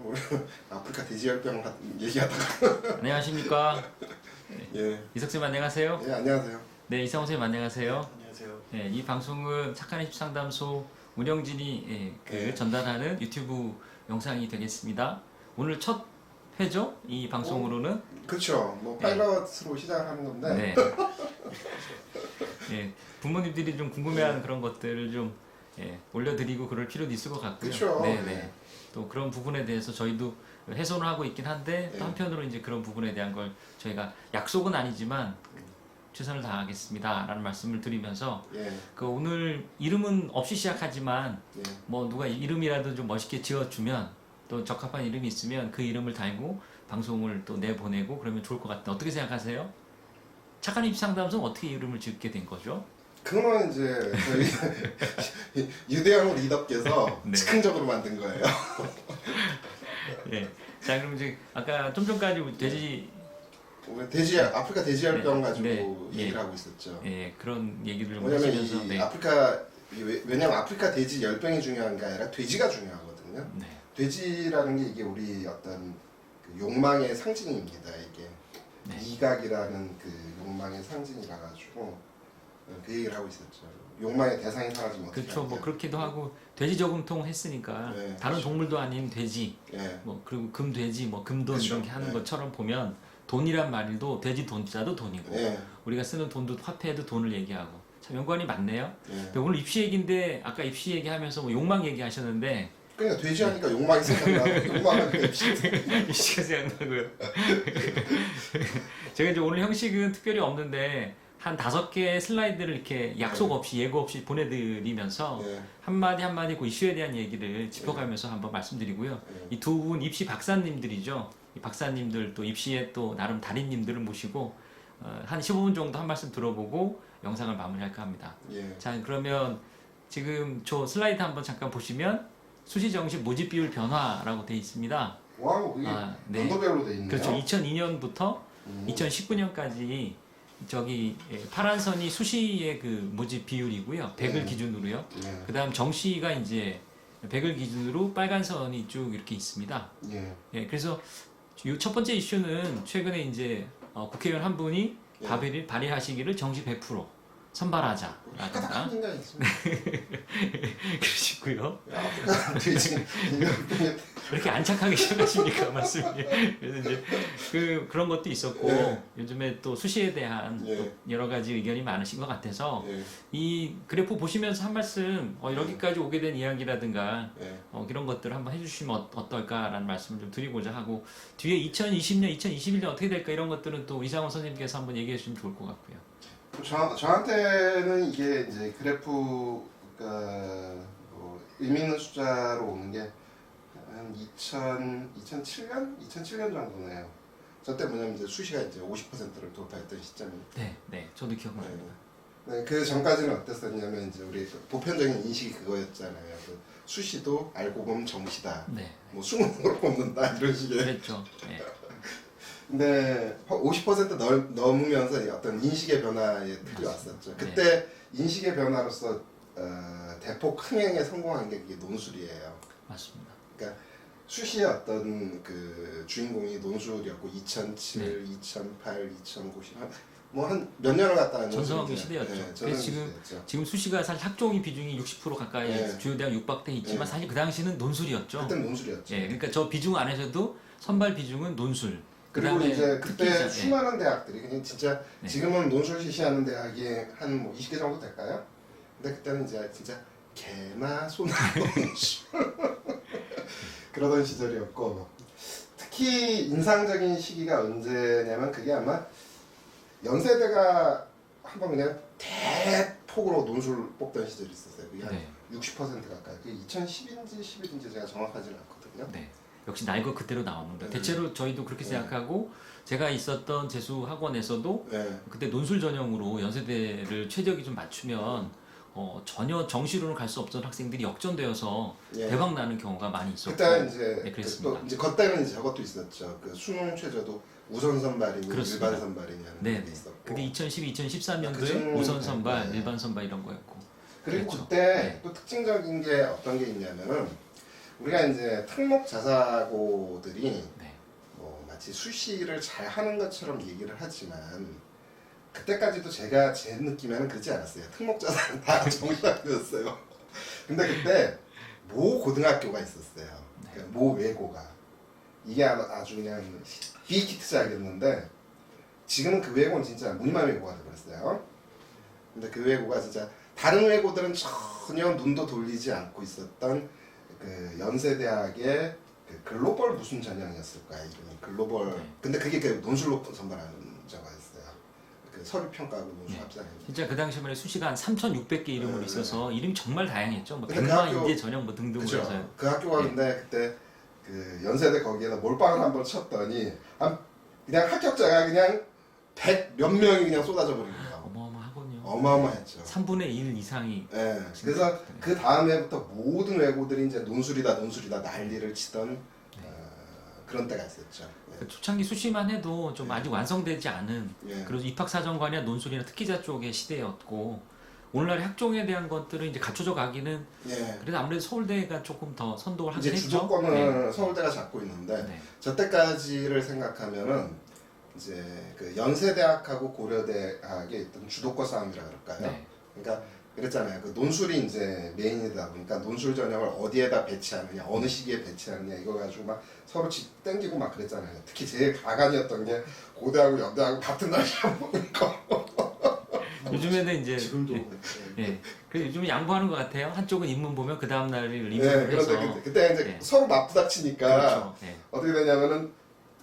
우리 아프리카 돼지열병 얘기하다가 안녕하십니까. 예. 이석쌤 안녕하세요. 예, 안녕하세요. 네, 이상호 선생님 안녕하세요. 안녕하세요. 네, 이 방송은 착한 입시 상담소 운영진이 네. 전달하는 유튜브 영상이 되겠습니다. 오늘 첫 회죠? 이 방송으로는. 그렇죠. 뭐 파일럿으로 시작을 하는 건데. 네. 예, 부모님들이 좀 궁금해하는 그런 것들을 좀 올려드리고 그럴 필요도 있을 것 같고요. 그쵸. 네, 네. 네. 또 그런 부분에 대해서 저희도 훼손을 하고 있긴 한데 네. 또 한편으로 이제 그런 부분에 대한 걸 저희가 약속은 아니지만 최선을 다하겠습니다라는 말씀을 드리면서 예. 그 오늘 이름은 없이 시작하지만 예. 뭐 누가 이름이라도 좀 멋있게 지어주면 또 적합한 이름이 있으면 그 이름을 달고 방송을 또 내보내고 그러면 좋을 것 같은데 어떻게 생각하세요? 착한 입시 상담소는 어떻게 이름을 짓게 된 거죠? 그거는 이제 저희 유대형 리더께서 네. 즉흥적으로 만든 거예요. 예. 자 그럼 이제 아까 좀 전까지 돼지 우리 아프리카 돼지열병 네. 가지고 네. 얘기를 예. 하고 있었죠. 그런 얘기를 좀 왜냐면 하시면서 이 아프리카 왜냐면 아프리카 돼지 열병이 중요한 게 아니라 돼지가 중요하거든요. 네. 돼지라는 게 이게 우리 어떤 그 욕망의 상징입니다. 이게 네. 이각이라는 그 욕망의 상징이라 가지고 그 얘기를 하고 있었죠. 욕망의 대상이 사라지면 어떻게 그렇죠. 뭐 하냐. 그렇기도 하고 돼지 저금통 했으니까 네, 다른 그렇죠. 동물도 아닌 돼지 예. 뭐 그리고 금돼지 뭐 금돈 그렇죠. 이런 게 하는 네. 것처럼 보면 돈이란 말도 돼지 돈자도 돈이고 예. 우리가 쓰는 돈도 화폐에도 돈을 얘기하고 참 연관이 많네요. 예. 근데 오늘 입시 얘기인데 아까 입시 얘기하면서 뭐 욕망 얘기하셨는데 그러니까 돼지하니까 욕망이 생각나. 욕망하니까 입시가 생각나고요. 제가 이제 오늘 형식은 특별히 없는데 한 5개의 슬라이드를 이렇게 약속 없이 예고 없이 보내드리면서 예. 한마디 한마디 그 이슈에 대한 얘기를 짚어가면서 한번 말씀드리고요. 이 두 분 입시 박사님들이죠. 이 박사님들 또 입시의 또 나름 달인님들을 모시고 한 15분 정도 한 말씀 들어보고 영상을 마무리할까 합니다. 예. 자 그러면 지금 저 슬라이드 한번 잠깐 보시면 수시 정시 모집 비율 변화라고 되어 있습니다. 와우, 이게 네. 연도별로 돼 있네요. 그렇죠. 2002년부터 2019년까지 저기 파란 선이 수시의 그 모집 비율이고요. 100을 네. 기준으로요. 예. 그다음 정시가 이제 100을 기준으로 빨간 선이 쭉 이렇게 있습니다. 예. 예, 그래서 이 첫 번째 이슈는 최근에 이제 국회의원 한 분이 예. 발의하시기를 정시 100% 선발하자라든가 까딱한 인간이 있습니다. 그러시고요. 아프리카 돼지 열병에 왜 이렇게 안착하게 시작하십니까 말씀이? 그래서 이제 그런 것도 있었고 예. 요즘에 또 수시에 대한 예. 또 여러 가지 의견이 많으신 것 같아서 예. 이 그래프 보시면서 한 말씀 여기까지 오게 된 이야기라든가 예. 이런 것들을 한번 해주시면 어떨까라는 말씀을 좀 드리고자 하고 뒤에 2020년, 2021년 어떻게 될까 이런 것들은 또 이상원 선생님께서 한번 얘기해 주시면 좋을 것 같고요. 저한테는 이게 이제 그래프가 의미 있는 숫자로 오는 게 한 2007년? 2007년 정도네요. 저 때 뭐냐면 이제 수시가 이제 50%를 돌파했던 시점이에요. 네, 네, 저도 기억납니다. 네, 그 전까지는 어땠었냐면 이제 우리 보편적인 인식이 그거였잖아요. 그 수시도 알고 보면 정시다. 네, 뭐 수능으로 뽑는다 이런 식의. 그랬죠. 네. 근데 50% 넘으면서 어떤 인식의 변화에 틀이 왔었죠. 그때 인식의 변화로서 대폭 흥행에 성공한 게 그게 논술이에요. 맞습니다. 그러니까 수시의 어떤 그 주인공이 논술이었고 2007, 2008, 2009, 뭐 한 몇 년을 갔다 전성기 시대였죠. 네, 그래서 지금 수시가 사실 학종이 비중이 60% 가까이 네. 주요 대학 육박돼 있지만 네. 사실 그 당시는 논술이었죠. 그때 논술이었죠. 예, 그러니까 저 비중 안에서도 선발 비중은 논술. 그리고 그다음에 이제 특히 그때 수많은 대학들이 그냥 진짜 네. 지금은 논술 실시하는 대학이 한 뭐 20개 정도 될까요? 근데 그때는 이제 진짜 개나 소나 논술 그러던 시절이었고 특히 인상적인 시기가 언제냐면 그게 아마 연세대가 한번 그냥 대폭으로 논술 뽑던 시절이 있었어요. 그게 한 네. 60% 가까이. 그게 2010인지 11인지 제가 정확하지는 않거든요. 네. 역시 날것 그대로 나옵니다. 네. 대체로 저희도 그렇게 네. 생각하고 제가 있었던 재수 학원에서도 네. 그때 논술 전형으로 연세대를 최적이 좀 맞추면 전혀 정시로는 갈 수 없던 학생들이 역전되어서 예. 대박 나는 경우가 많이 있었고 그때 이제 네, 그랬습니다. 또 이제 그때는 이제 저것도 있었죠. 그 수능 최저도 우선 선발이니 그렇습니다. 일반 선발이냐는 네, 게 네. 있었고. 그게 2012, 2013년도에 그중- 우선 선발, 네. 일반 선발 이런 거였고. 그리고 그랬죠. 그때 네. 또 특징적인 게 어떤 게 있냐면은 우리가 이제 특목 자사고들이 네. 뭐 마치 수시를 잘 하는 것처럼 얘기를 하지만 그때까지도 제가 제 느낌에는 그렇지 않았어요. 특목 자사는 다 정시학교였어요. 근데 그때 모 고등학교가 있었어요. 그러니까 모 외고가 이게 아주 그냥 빅히트작이었는데 지금은 그 외고는 진짜 무늬만 외고가 돼버렸어요. 근데 그 외고가 진짜 다른 외고들은 전혀 눈도 돌리지 않고 있었던 그 연세대학의 그 글로벌 무슨 전형이었을 거야 이름이 글로벌. 네. 근데 그게 그 논술로 선발하는 저가 있어요. 그 서류 평가하고 논술 네. 합작하는. 진짜 그 당시 말에 수시가 한 3,600개 이름으로 네. 있어서 이름이 정말 다양했죠. 뭐 근데 그 백마 학교- 인재 전형 뭐 등등으로 그죠. 해서요. 그 학교가 네. 근데 그때 그 연세대 거기에다 몰빵을 한번 쳤더니 그냥 합격자가 그냥 100 몇 명이 그냥 쏟아져 버린 거예요. 어마어마하군요. 어마어마했죠. 3분의 1 이상이. 예. 그래서 그 다음에부터 모든 외고들이 이제 논술이다 난리를 치던 그런 때가 있었죠. 그 초창기 수시만 해도 좀 아직 완성되지 않은 예. 그리고 입학사정관이나 논술이나 특기자 쪽의 시대였고 오늘날의 학종에 대한 것들은 이제 갖춰져 가기는 예. 그래도 아무래도 서울대가 조금 더 선도를 이제 하긴 했죠. 주도권을 서울대가 잡고 있는데 네. 저 때까지를 생각하면은 이제 그 연세대학하고 고려대학에 있던 주도권 싸움이라 그럴까요? 네. 그러니까 그랬잖아요. 그 논술이 이제 메인이다 보니까 논술 전형을 어디에다 배치하느냐, 어느 시기에 배치하느냐 이거 가지고 막 서로 집 땡기고 막 그랬잖아요. 특히 제일 가관이었던 게 고대하고 연대하고 같은 날 시험 보는 거. 요즘에는 이제 지금도 예. 그 요즘 양보하는 것 같아요. 한쪽은 인문 보면 그 다음 날을 네, 리뷰를 해서 그런데 그때 이제 네. 서로 맞부닥치니까 그렇죠. 예. 어떻게 되냐면은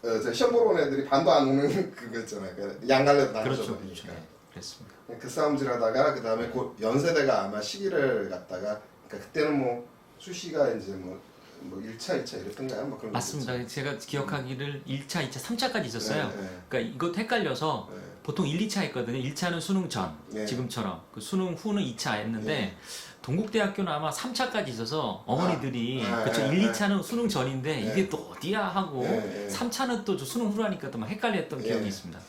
저 시험 보러 온 애들이 반도 안 오는 그거 있잖아요. 그 양갈래로 나눠져 그렇죠. 버리니까. 그렇죠. 네. 그랬습니다. 그 싸움질하다가 그 다음에 연세대가 아마 시기를 갖다가 그러니까 그때는 뭐 수시가 이제 뭐 1차, 2차 이랬던가요? 뭐 그런 맞습니다. 거겠죠. 제가 기억하기를 1차, 2차, 3차까지 있었어요. 네, 네, 그러니까 이것도 헷갈려서 네. 보통 1, 2차 했거든요. 1차는 수능 전, 네. 지금처럼. 그 수능 후는 2차 했는데 네. 동국대학교는 아마 3차까지 있어서 어머니들이 그렇죠. 1, 2차는 수능 전인데 네. 이게 또 어디야 하고 네. 3차는 또 수능 후라니까 또 막 헷갈렸던 네. 기억이 있습니다.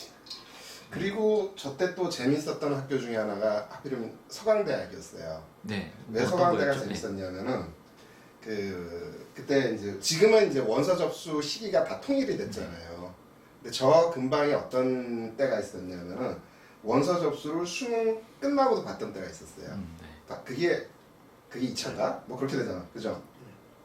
그리고 저 때 또 재밌었던 학교 중에 하나가 하필이면 서강대학이었어요. 네. 왜 어떤 서강대가 거였죠? 네. 재밌었냐면은 그때 이제 지금은 이제 원서 접수 시기가 다 통일이 됐잖아요. 근데 저 근방에 어떤 때가 있었냐면은 원서 접수를 수능 끝나고도 봤던 때가 있었어요. 네. 그게 2차인가? 뭐 그렇게 되잖아, 그죠?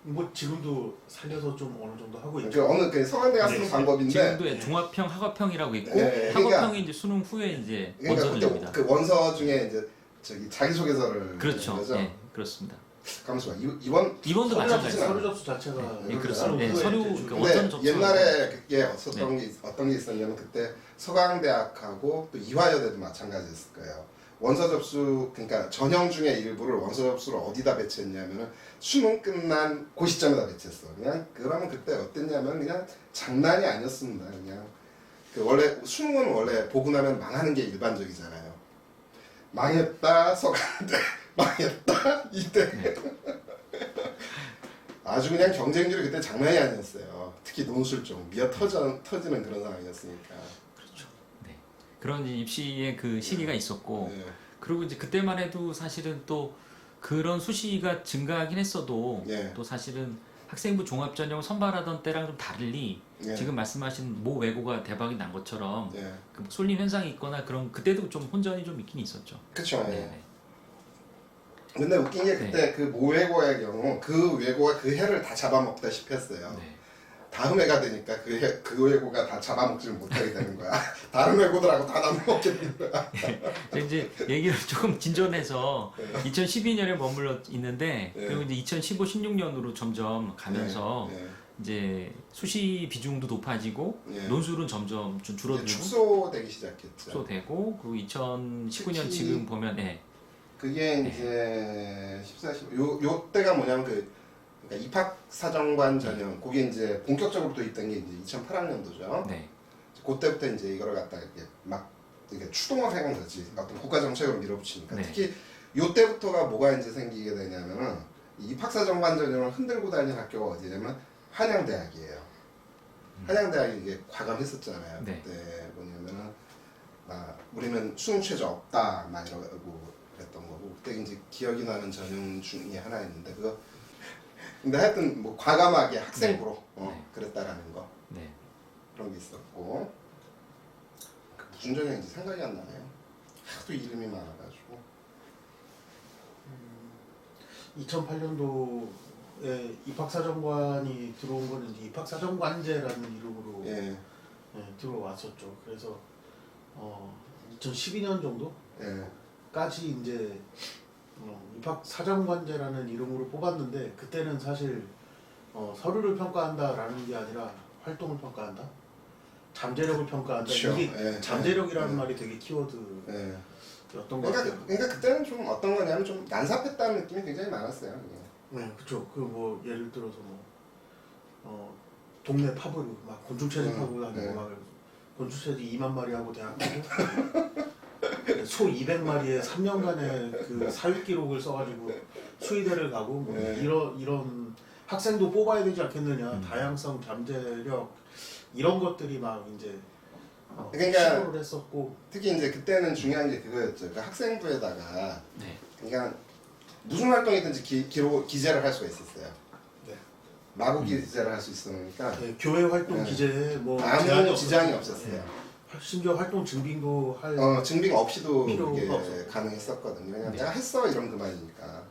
뭐 지금도 살려서 좀 어느 정도 하고 있죠. 그 어느 그 서강대가 쓰는 네. 방법인데, 지금도 종합형, 학업형이라고 있고 네, 그러니까- 학업형이 이제 수능 후에 이제 그러니까 원서를 그때 냅니다. 그 원서 중에 이제 저기 자기소개서를 그렇죠. 내는 거죠? 네, 그렇습니다. 가만있어 봐. 이번 이번도 서류 마찬가지죠. 접수, 서류 접수 자체가 네, 그렇습니다. 수능 네, 후에 서류 이제 그 좀- 원서는 근데 접수. 옛날에 그게 네. 어떤 게 있었냐면 그때 서강대학하고 또 이화여대도 마찬가지였을 거예요. 원서 접수 그러니까 전형 중에 일부를 원서 접수를 어디다 배치했냐면은 수능 끝난 그 시점에다 배치했어. 그냥 그러면 그때 어땠냐면 그냥 장난이 아니었습니다. 그냥 그 원래 수능은 원래 보고 나면 망하는 게 일반적이잖아요. 망했다 서강대 망했다 이대. 네. 아주 그냥 경쟁률이 그때 장난이 아니었어요. 특히 논술 쪽 미어 터지는 그런 상황이었으니까. 네. 그런 이제 입시의 그 시기가 있었고 네. 그리고 이제 그때만 해도 사실은 또 그런 수시가 증가하긴 했어도 네. 또 사실은 학생부 종합전형을 선발하던 때랑 좀 다르니 네. 지금 말씀하신 모 외고가 대박이 난 것처럼 네. 그 쏠림 현상이 있거나 그런 그때도 좀 혼전이 좀 있긴 있었죠. 그쵸. 네. 예. 네. 근데 웃긴 게 그때 그 모외고의 경우 그 외고가 그 해를 다 잡아먹다시피 했어요. 네. 다음 해가 되니까 그 외고가 다 잡아먹지를 못하게 되는 거야. 다른 외고들하고 다 나눠먹게 되는 거야. 이제 얘기를 조금 진전해서 네. 2012년에 머물러 있는데 네. 그리고 이제 2015, 16년으로 점점 가면서 네. 이제 수시 비중도 높아지고 네. 논술은 점점 좀 이제 줄어들고 축소되기 시작했죠. 축소되고 그리고 2019년 특히 지금 보면 네. 그게 이제 14, 15, 요 때가 뭐냐면 그러니까 입학사정관 전형, 그게 이제 본격적으로 또 있던 게 이제 2008학년도죠. 네. 그때부터 이제 이거를 갖다가 이렇게 막 이렇게 추동을 해간 거지. 어떤 국가 정책으로 밀어붙이니까. 네. 특히 요 때부터가 뭐가 이제 생기게 되냐면은 이 입학사정관 전형을 흔들고 다니는 학교가 어디냐면 한양대학이에요. 한양대학이 이게 과감했었잖아요. 네. 그때 뭐냐면은 우리는 수능 최저 없다 막 이러고 그랬던 거고 그때 이제 기억이 나는 전형 중에 하나였는데 그거 근데 하여튼 뭐 과감하게 학생부로 네. 그랬다라는 거 네. 그런 게 있었고 그 무슨 전형인지 생각이 안 나네요. 하도 이름이 많아가지고 2008년도에 입학사정관이 들어온 거는 이제 입학사정관제라는 이름으로 예, 들어왔었죠. 그래서 2012년 정도까지 예, 이제 입학사정관제라는 이름으로 뽑았는데 그때는 사실 서류를 평가한다라는 게 아니라 활동을 평가한다, 잠재력을 평가한다. 그렇죠. 이게 예, 잠재력이라는 예, 말이 되게 키워드였던 예. 것 같아요. 그러니까 그때는 좀 어떤 거냐면 좀 난삽했다는 느낌이 굉장히 많았어요. 그게. 네, 그렇죠. 그 뭐 예를 들어서 동네 팝을 막 곤충체제 하고 다니고 네. 막 곤충체제 2만 마리 하고 대학 가고 소 200마리에 3년간의 그 사육 기록을 써가지고 수의대를 가고 뭐 네. 이런 학생도 뽑아야 되지 않겠느냐. 다양성, 잠재력 이런 것들이 막 이제 그러니까 시도를 했었고 특히 이제 그때는 중요한 게 그거였죠. 그 학생부에다가 네. 그러니까 무슨 활동이든지 기재를 할 수가 있었어요. 네. 마구 기재를 할 수 있으니까 네, 교회 활동 네. 기재에 뭐 아무 지장이 없었어요. 없었어요. 네. 심지어 활동 증빙도 할 증빙 없이도 필요가 그게 없었고. 가능했었거든요. 그냥 네. 내가 했어 이러면 그만이니까.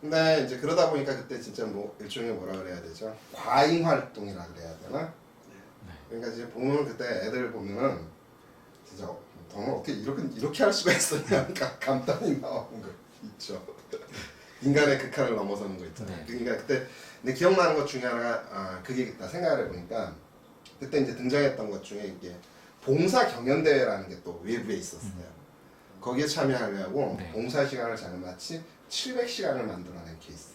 근데 이제 그러다 보니까 그때 진짜 뭐 일종의 뭐라 그래야 되죠? 과잉 활동이라 그래야 되나? 그러니까 이제 보면 그때 애들 보면은 진짜 너는 어떻게 이렇게 할 수가 있었냐? 그러니까 감탄이 나오는 거 있죠. 인간의 극한을 넘어서는 거 있잖아요. 네. 그러니까 그때 내 기억나는 것 중에 하나가 그게 있다 생각을 해보니까 그때 이제 등장했던 것 중에 이게 봉사 경연대회라는 게 또 외부에 있었어요. 거기에 참여하려고 네. 봉사 시간을 자그마치 700시간을 만들어낸 케이스.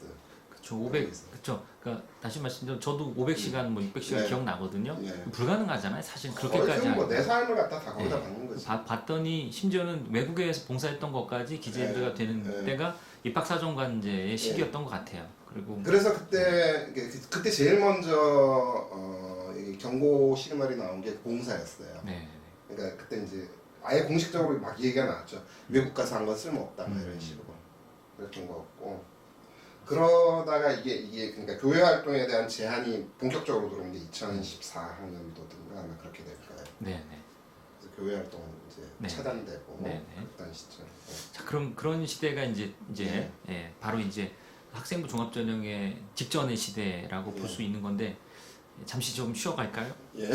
그쵸, 500, 그쵸. 그러니까 다시 말씀드리면 저도 500시간, 뭐 600시간 네. 기억나거든요. 네. 불가능하잖아요, 사실 거의 그렇게까지 뭐 하기가. 내 삶을 갖다 다 거기다 네. 박는 거지. 봤더니 심지어는 외국에서 봉사했던 것까지 기재가 네. 되는 네. 때가 입학사정관제의 시기였던 것 같아요. 그리고 그래서 그때 제일 먼저 이 경고 시그널이 나온 게 봉사였어요. 네. 그러니까 그때 이제 아예 공식적으로 막 얘기가 나왔죠. 외국 가서 한 건 쓸모없다 뭐 이런 식으로 그랬던 것 같고 그러다가 이게 그러니까 교회 활동에 대한 제한이 본격적으로 들어온 게 2014학년도든가 아마 그렇게 될 거예요. 네, 네. 그래서 교회 활동은 이제 네. 차단되고 네, 네. 그런 시점. 자, 그런 시대가 이제 네. 예, 바로 이제 학생부 종합전형의 직전의 시대라고 볼 수 있는 건데 잠시 좀 쉬어갈까요? 예.